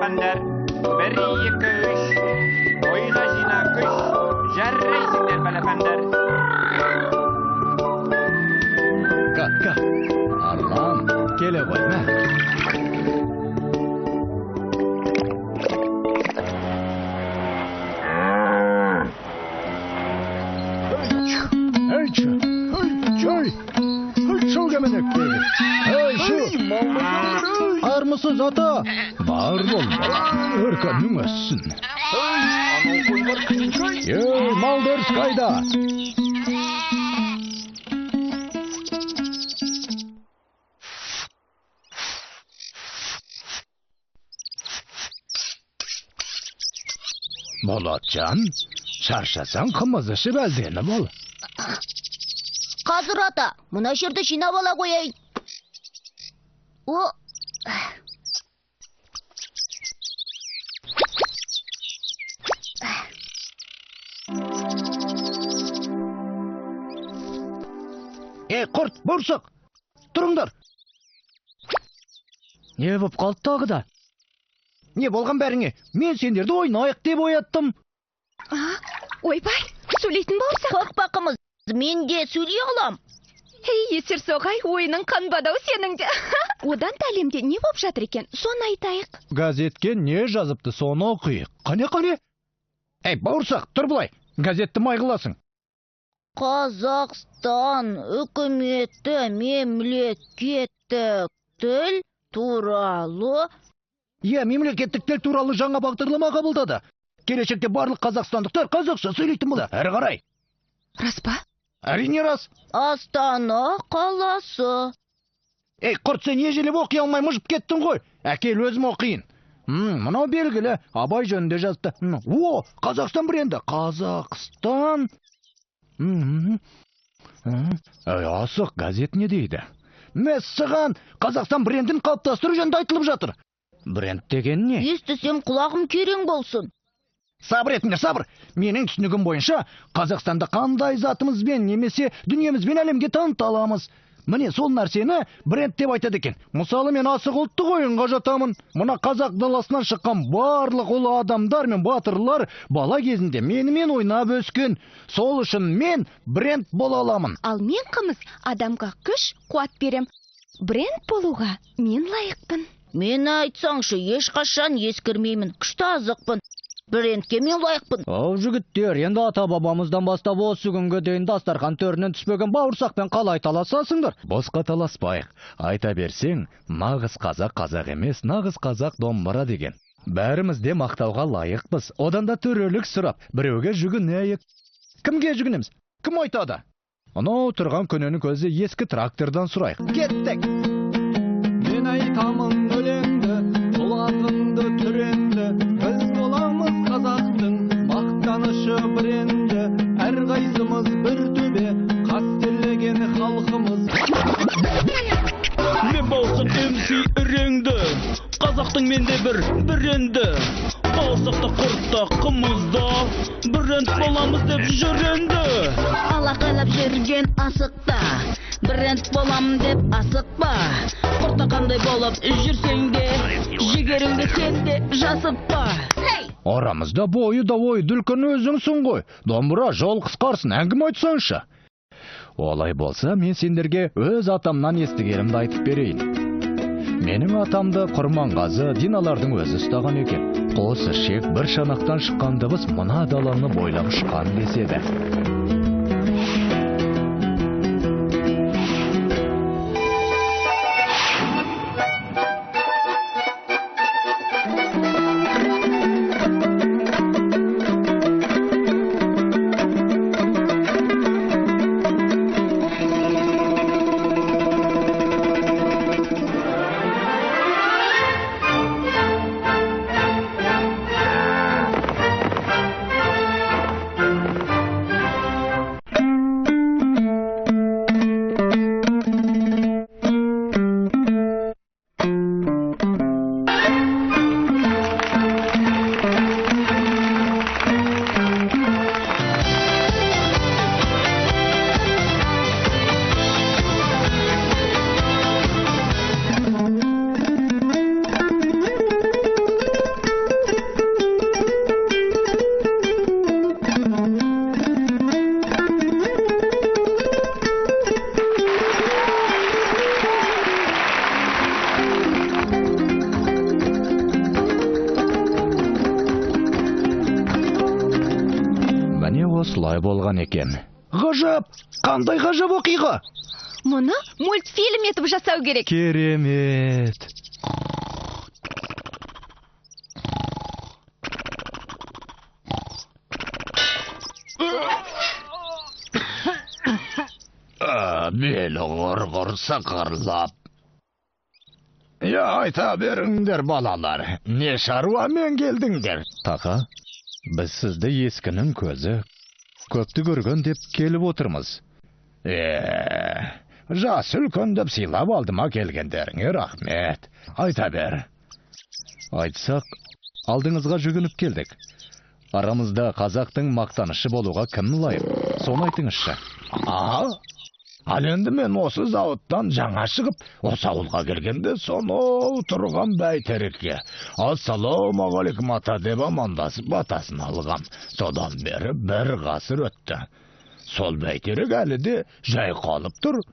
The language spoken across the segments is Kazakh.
балапандар. 1, 2, 3. Ойға жина күш. Жаррайсыңдар балапандар. Ка. Арлан, келе қойма. Армысыз ата? Бар болма, өркәннің өссін. Малдыр қайда? Болатжан, шаршасаң қымыз ішіп әлдені бол. Қазір ата, мұна жерді жинап ала қояйын. Құрт, бұрсық, тұрыңдар. Не боп қалды тағы да? Не болған бәріңе? Мен сендерді ойнайық деп ояттым. Ойбай, сөйлейтін болсақ. Қорқпа қымыз, мен де сөйлей алам. Есір соғай, ойының қанбадау сеніңде. Одан әлемде не боп жатыр екен, соны айтайық. Газетке не жазыпты, соны оқиық. Қане? Бауырсақ, тұр бұлай. Газетті майғыласың. Қазақстан үкіметі мемлекеттік тіл туралы. Мемлекеттік тіл туралы жаңа бағдарлама қабылдады. Келешекте барлық қазақстандықтар қазақша сөйлейтін болады. Әрі қарай. Рас па? Әрине рас. Астана қаласы. Құрт, сен ежелеп оқи алмай мұжып кеттің ғой. Әкел өзім оқиын. Мынау белгілі, Абай жөнінде жазды. Қазақстан бренді. Қазақстан. Асық, газет не дейді? Мәссіған, Қазақстан брендін қалыптастыру жөнінде айтылып жатыр. Бренд деген не? Естісем құлағым керең болсын. Сабыр етіңдер, сабыр. Менің түсінігім бойынша, Қазақстанда қандай затымызбен немесе дүниемізбен әлемге таныта аламыз. Міне сол нәрсені бренд деп айтады екен. Мысалы, мен асық ұлттық ойынға жатамын. Мына қазақ даласынан шыққан барлық ұлы адамдар мен батырлар бала кезінде менімен ойнап өскен. Сол үшін мен бренд бола аламын. Ал мен қымыз адамға күш, қуат берем. Бренд болуға мен лайықпын. Мен айтсаңшы, ешқашан ескірмеймін, күшті азықпын. Брендке мен лайықпын. Жігіттер, енді ата-бабамыздан бастап осы күнге дейін дастархан төрінен түспеген бауырсақпен қалай таласасыңдар? Босқа таласпайық. Айта берсең, нағыз қазақ емес, нағыз қазақ домбыра деген. Бәріміз де мақтауға лайықпыз. Одан да төрелік сұрап, біреуге жүгінейік. Кімге жүгінеміз? Кім айтады? Анау тұрған күнінің көзі ескі трактордан сұрайық. Кеттік! Мен айтамын өлеңді, құлағымды түренді, біз боламыз қазақтың мақтанышы бренді, әрқайсымыз бір төбе, қастерлеген халқымыз. Мен болсын MC үреңді, қазақтың менде бір бренді, болсақта құртта қымызда, бренд боламыз деп жүренді. Алақайлап жүрген асықта, бренд болам деп асықпа. Құртта қандай болып жүрсең де, жігеріңді сен де жасыппа. Арамызда бойы да дүлкін өзіңсің ғой. Домбыра жол қысқарсын, әңгіме айтсаңшы. Олай болса, мен сендерге өз атамнан естігенімді айтып берейін. Менің атамды Құрманғазы диналардың өзі ұстаған екен. Қос ішек бір шанақтан шыққан дыбыс мына даланы бойлап ұшқан деседі. Осылай болған екен. Ғажап! Қандай ғажап оқиға! Мұны мультфильм етіп жасау керек. Керемет! Белі ғұрғыр сықырлап. Айта беріңдер, балалар. Не шаруамен келдіңдер? Тақа, біз сізді ескінің көзі, көпті көрген деп келіп отырмыз. Жас үлкен деп сыйлап алдыма келгендеріңе рахмет. Айта бер. Айтсақ, алдыңызға жүгініп келдік. Арамызда қазақтың мақтанышы болуға кім лайық? Соны айтыңызшы. Ал енді мен осы зауыттан жаңа шығып, осы ауылға келгенде сонау тұрған бәйтерекке ассалаумағалейкум ата деп амандасып батасын алғам. Содан бері бір ғасыр өтті. Сол бәйтерек әлі де жай қалып тұр.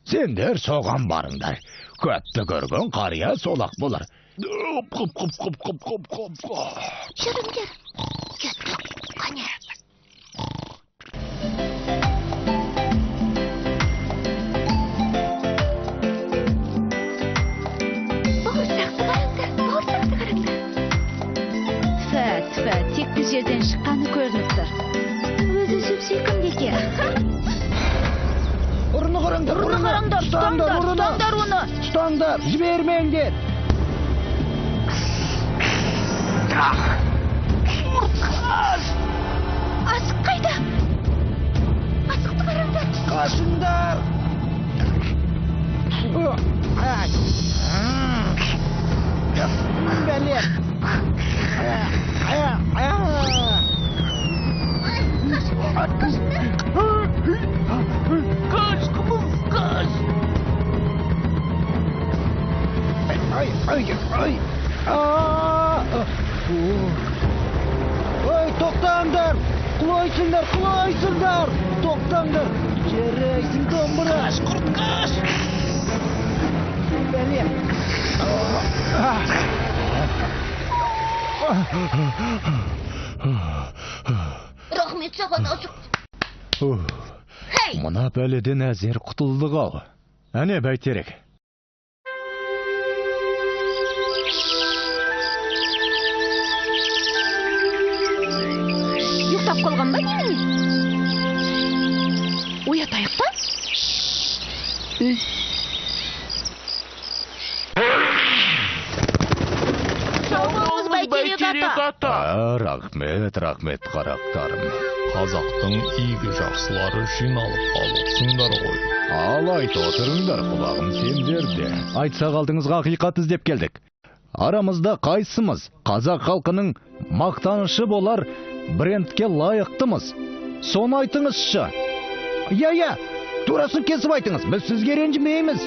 Сендер соған барыңдар. Көпті көрген қария солақ болар. Жүріңдер. Қане. Текті жерден шыққаны көрініп тұр. Өзі сөпсекім деке. Ұрыны қараңдар, Ұстаңдар оны. Ұстаңдар, жібермеңдер. Асық қайда? Асықты қараңдар. Қашыңдар. Бәлем. Қаш. Ой, тоқтаңдар. Құлайсыңдар. Тоқтаңдар. Жерейсің домбыра. Қаш. Бәлем. Рахмет саған асық. Мұна бәледен әзер құтылдық ау. Әне бәйтерек. Ұйықтап қалған ба немене? Оятайық та? Саумыз бәйтерек ата. Рахмет қарақтарым. Қазақтың игі жақсылары жиналып қалыпсыңдар ғой. Ал айт отырыңдар, құлағым сендерде. Айтсақ алдыңызға ақиқат іздеп келдік. Арамызда қайсымыз қазақ халқының мақтанышы болар брендке лайықтымыз? Соны айтыңызшы. Турасын кесіп айтыңыз, біз сізге ренжімейміз.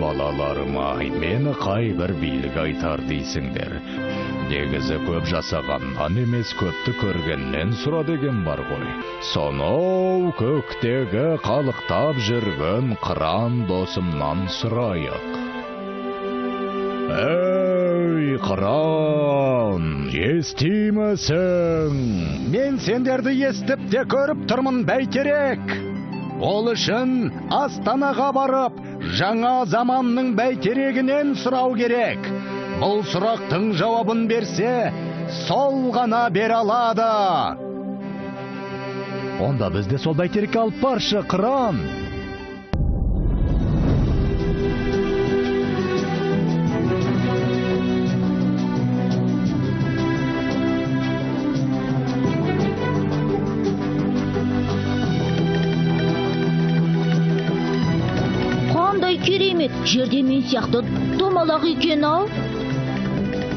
Балаларым ай, мені қай бір билік айтар дейсіңдер. Негізі көп жасағаннан емес, көпті көргеннен сұра деген бар ғой. Сонау көктегі қалықтап жүрген қыран досымнан сұрайық. Ей, қыран, естимісің? Мен сендерді естіп те көріп тұрмын, бәйтерек. Ол үшін Астанаға барып, жаңа заманның бәйтерегінен сұрау керек. Бұл сұрақтың жауабын берсе, сол ғана бере алады. Онда бізде сол бәйтерекке алып баршы, қыран. Керемет, жерде мен сияқты домалақ екен ау.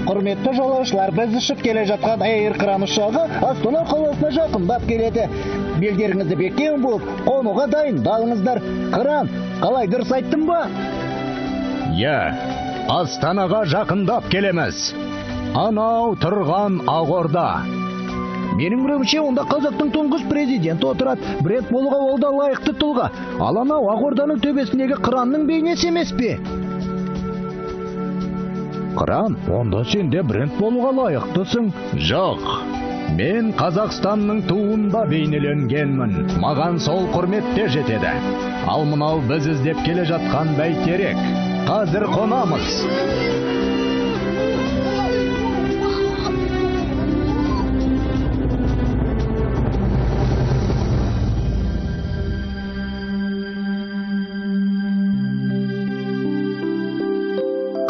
Құрметті жолаушылар, біз ұшып келе жатқан Эйр кран ұшағы Астана қаласына жақындап келеді. Белдеріңізді бекем болып, қонуға дайындалыңыздар. Кран, қалай дұрыс айттым ба? Астанаға жақындап келеміз. Анау тұрған Ақорда. Менің білуімше, онда қазақтың тұңғыш президенті отырады. Бренд болуға ол да лайықты тұлға. Ал анау Ақорданың төбесіндегі қыранның бейнесі емес пе? Қыран, онда сен де бренд болуға лайықтысың. Жоқ, Мен Қазақстанның туында бейнеленгенмін. Маған сол құрметте жетеді. Ал мынау біз іздеп келе жатқан бәйтерек. Қазір қонамыз.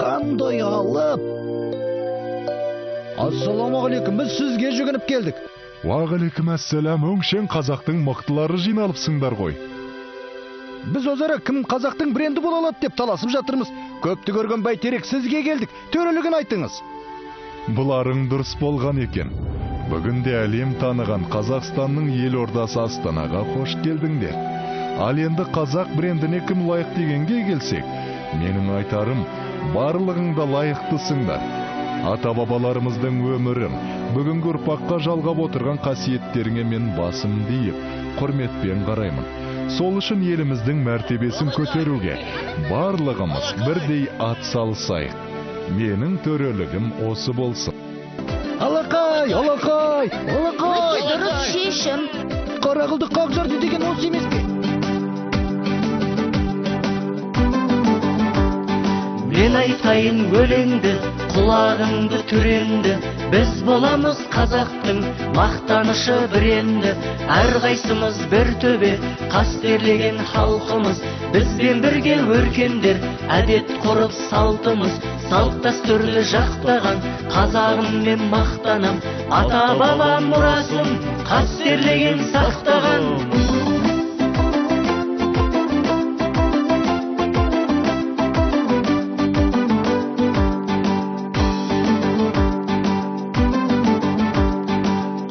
Қандай алып? Ассаламағалейкум, біз сізге жүгініп келдік. Уағалейкум ассалам, өңшен қазақтың мықтылары жиналыпсыңдар ғой. Біз өзара кім қазақтың бренді бола алады деп таласып жатырмыз. Көпті көрген бәйтерек, сізге келдік. Төрелігін айтыңыз. Бұларың дұрыс болған екен. Бүгінде әлем таныған Қазақстанның елордасы Астанаға қош келдіңдер. Ал енді қазақ брендіне кім лайық дегенге келсек, менің айтарым, барлығыңда лайықтысыңдар. Ата-бабаларымыздың өмірін, бүгінгі ұрпаққа жалғап отырған қасиеттеріңе мен басым дейіп, құрметпен қараймын. Сол үшін еліміздің мәртебесін көтеруге барлығымыз бірдей ат салысайық. Менің төрелігім осы болсын. Алақай, алақай, алақай. Дұрыс шешім. Қарақылды қақ жарды деген осы емес пе? Мен айтайын өлеңді, құлағыңды түренді, біз боламыз қазақтың мақтанышы бренді. Әрқайсымыз бір төбе, қастерлеген халқымыз, бізбен бірге өркендер, әдет құрып салтымыз. Салт дәстүрді жақтаған қазағым мен мақтанам, ата-баба мұрасын қастерлеген сақтаған.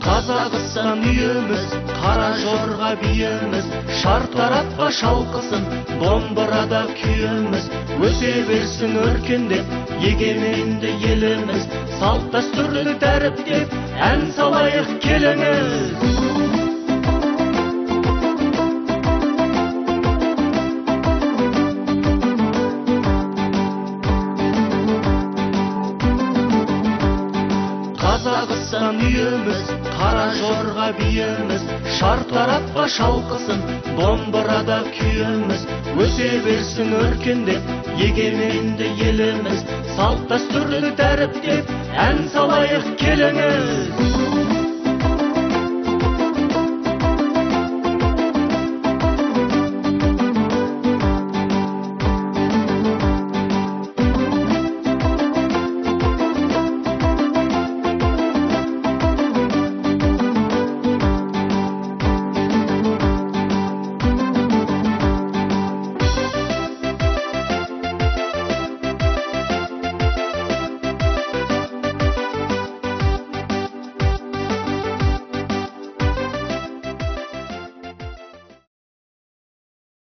Қазақстан үйіміз, қара жорға биіміз, шартарапқа шалқысын, домбырада күйіміз, өсе берсін өркендеп, егеменді еліміз, салт дәстүрді дәріптеп, ән салайық келіңіз. Қазақстан үйіміз, қара жорға биіміз, шартарапқа шалқысын, домбырада күйіміз, өсе берсін өркендеп, егеменді еліміз, салт дәстүрді дәріптеп, ән салайық келіңіз.